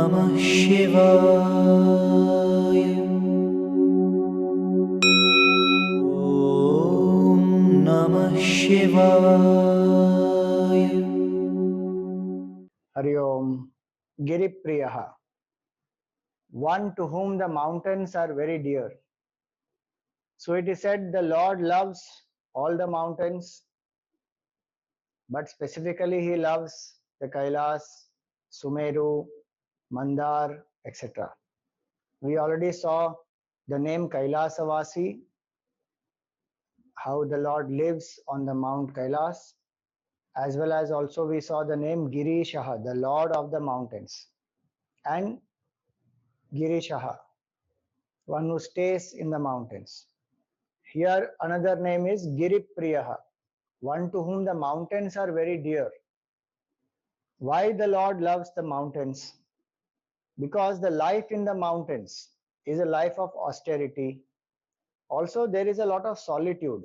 Namah Shivaya. Om Namah Shivaya. Hari Om. Giripriyaha, one to whom the mountains are very dear. So it is said the Lord loves all the mountains, but specifically he loves the kailash, sumeru, mandar, etc. We already saw the name Kailasavasi, how the Lord lives on the Mount Kailas, as well as also we saw the name Girishaha, the Lord of the mountains, and Girishaha, one who stays in the mountains. Here another name is Giripriyaha, one to whom the mountains are very dear. Why the Lord loves the mountains? Because the life in the mountains is a life of austerity. Also, there is a lot of solitude.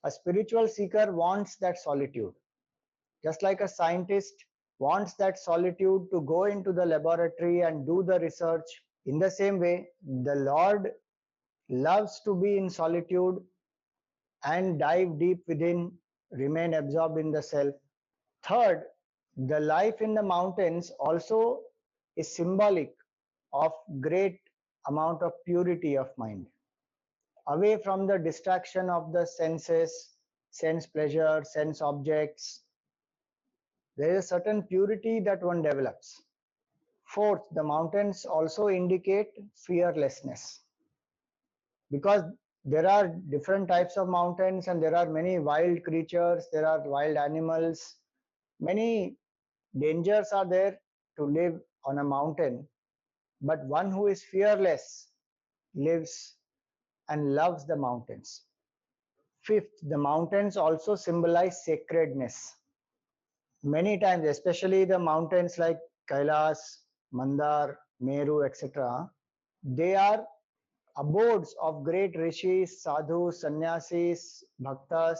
A spiritual seeker wants that solitude. Just like a scientist wants that solitude to go into the laboratory and do the research, in the same way, the Lord loves to be in solitude and dive deep within, remain absorbed in the self. Third, the life in the mountains also is symbolic of great amount of purity of mind, away from the distraction of the senses, sense pleasure, sense objects. There is a certain purity that one develops. Fourth, the mountains also indicate fearlessness, because there are different types of mountains and there are many wild creatures, there are wild animals, many dangers are there to live on a mountain, but one who is fearless lives and loves the mountains. Fifth, the mountains also symbolize sacredness. Many times, especially the mountains like Kailash, Mandar, Meru, etc., they are abodes of great rishis, sadhus, sannyasis, bhaktas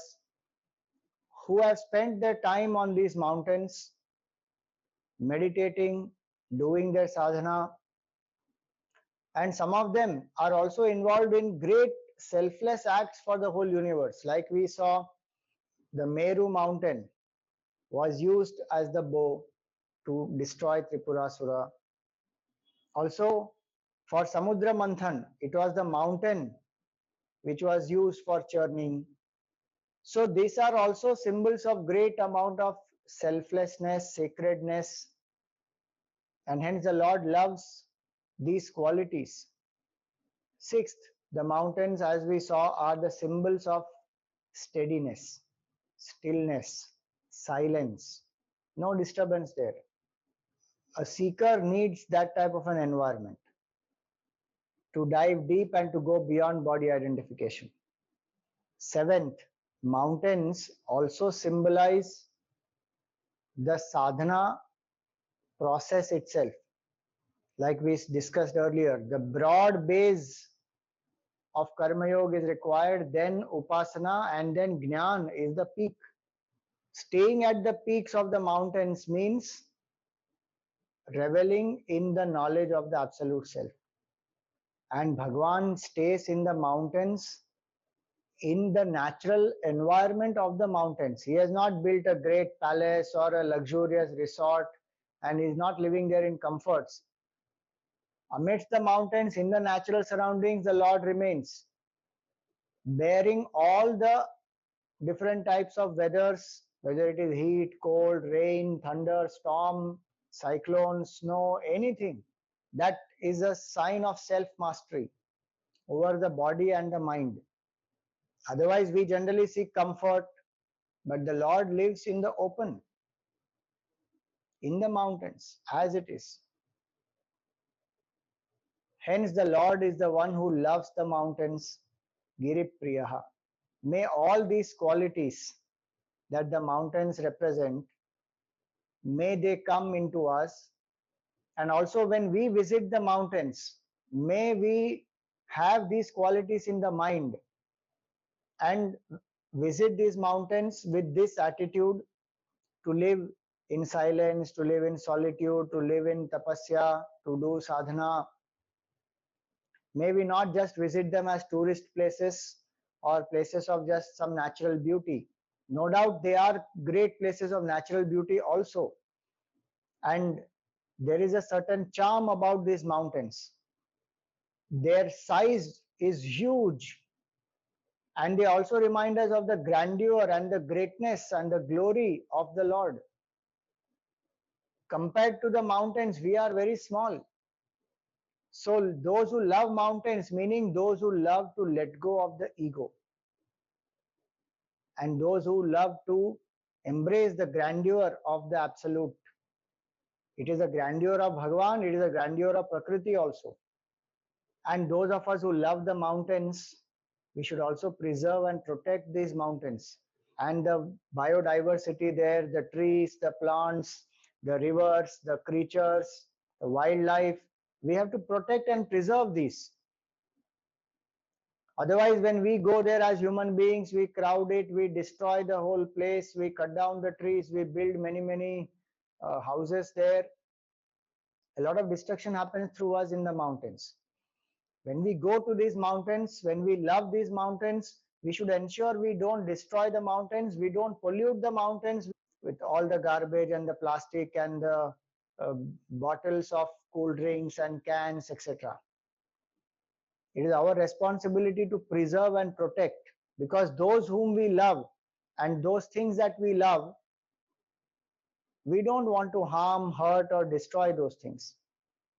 who have spent their time on these mountains, meditating, doing their sadhana, and some of them are also involved in great selfless acts for the whole universe. Like we saw, the Meru mountain was used as the bow to destroy Tripurasura. Also, for Samudra Manthan, it was the mountain which was used for churning. So these are also symbols of great amount of selflessness, sacredness, and hence the Lord loves these qualities. Sixth, the mountains, as we saw, are the symbols of steadiness, stillness, silence, no disturbance there. A seeker needs that type of an environment to dive deep and to go beyond body identification. Seventh, mountains also symbolize the sadhana process itself. Like we discussed earlier, the broad base of Karma Yoga is required, then Upasana, and then Jnana is the peak. Staying at the peaks of the mountains means reveling in the knowledge of the Absolute Self. And Bhagwan stays in the mountains, in the natural environment of the mountains. He has not built a great palace or a luxurious resort and is not living there in comforts. Amidst the mountains, in the natural surroundings, the Lord remains, bearing all the different types of weathers, whether it is heat, cold, rain, thunder, storm, cyclone, snow, anything. That is a sign of self-mastery over the body and the mind. Otherwise, we generally seek comfort, but the Lord lives in the open, in the mountains, as it is. Hence, the Lord is the one who loves the mountains, Giripriyaha. May all these qualities that the mountains represent, may they come into us. And also when we visit the mountains, may we have these qualities in the mind and visit these mountains with this attitude to live in silence, to live in solitude, to live in tapasya, to do sadhana. May we not just visit them as tourist places or places of just some natural beauty. No doubt they are great places of natural beauty also. And there is a certain charm about these mountains. Their size is huge, and they also remind us of the grandeur and the greatness and the glory of the Lord. Compared to the mountains, we are very small. So, those who love mountains, meaning those who love to let go of the ego, and those who love to embrace the grandeur of the absolute. It is a grandeur of Bhagavan, it is a grandeur of Prakriti also. And those of us who love the mountains, we should also preserve and protect these mountains and the biodiversity there, the trees, the plants, the rivers, the creatures, the wildlife. We have to protect and preserve these. Otherwise, when we go there as human beings, we crowd it, we destroy the whole place, we cut down the trees, we build many houses there. A lot of destruction happens through us in the mountains. When we go to these mountains, when we love these mountains, we should ensure we don't destroy the mountains, we don't pollute the mountains with all the garbage and the plastic and the uh, bottles of cool drinks and cans, etc. It is our responsibility to preserve and protect, because those whom we love and those things that we love, we don't want to harm, hurt, or destroy those things.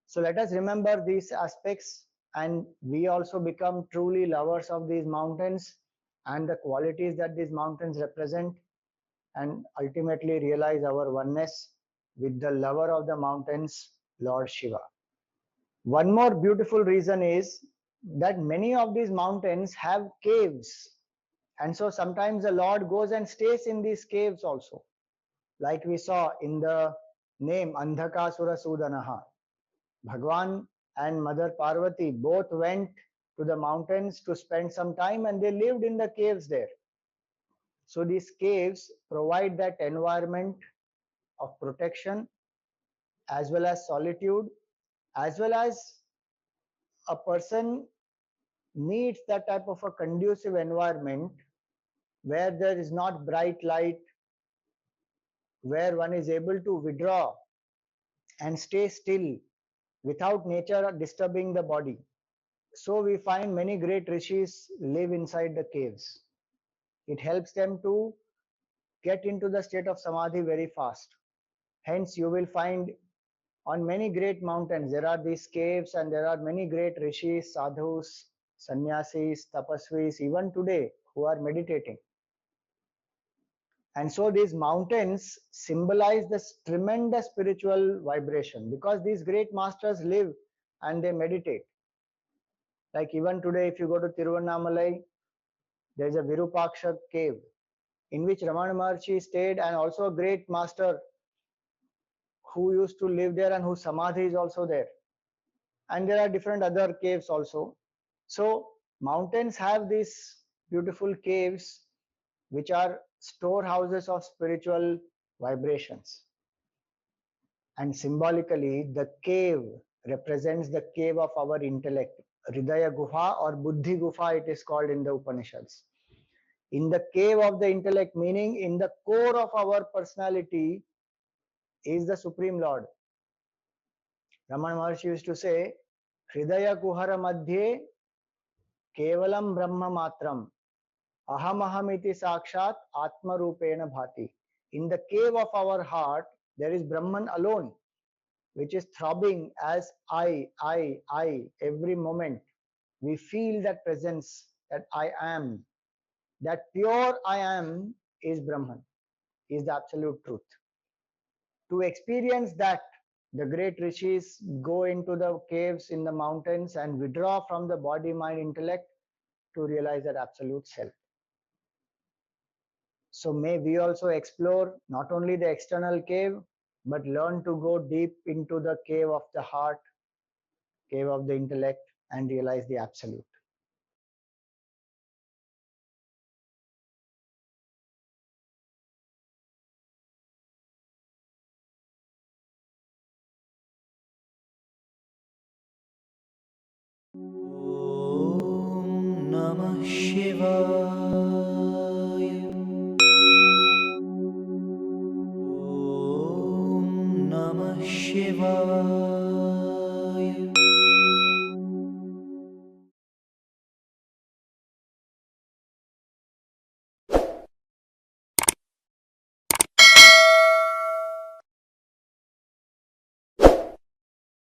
So let us remember these aspects, and we also become truly lovers of these mountains and the qualities that these mountains represent, and ultimately realize our oneness with the lover of the mountains, Lord Shiva. One more beautiful reason is that many of these mountains have caves, and so sometimes the Lord goes and stays in these caves also, like we saw in the name Andhakasura Sudanaha. Bhagwan and Mother Parvati both went to the mountains to spend some time, and they lived in the caves there. So these caves provide that environment of protection, as well as solitude, as well as a person needs that type of a conducive environment where there is not bright light, where one is able to withdraw and stay still without nature disturbing the body. So we find many great rishis live inside the caves. It helps them to get into the state of samadhi very fast. Hence, you will find on many great mountains there are these caves, and there are many great rishis, sadhus, sannyasis, tapasvis, even today, who are meditating. And so these mountains symbolize this tremendous spiritual vibration, because these great masters live and they meditate. Like even today, if you go to Tiruvannamalai, there is a Virupaksha cave in which Ramana Maharshi stayed, and also a great master who used to live there and whose samadhi is also there. And there are different other caves also. So mountains have these beautiful caves which are storehouses of spiritual vibrations. And symbolically, the cave represents the cave of our intellect. Hridaya Guha or Buddhi Guha, it is called in the Upanishads. In the cave of the intellect, meaning in the core of our personality, is the Supreme Lord. Ramana Maharshi used to say, Hridaya Guhara Madhye Kevalam Brahma Matram Aham Aham iti Sakshat Atma Rupena Bhati. In the cave of our heart, there is Brahman alone, which is throbbing as I, every moment. We feel that presence, that I am. That pure I am is Brahman, is the absolute truth. To experience that, the great rishis go into the caves in the mountains and withdraw from the body, mind, intellect to realize that absolute self. So may we also explore not only the external cave, but learn to go deep into the cave of the heart, cave of the intellect, and realize the absolute. Om Namah Shivaya. Om Namah Shivaya.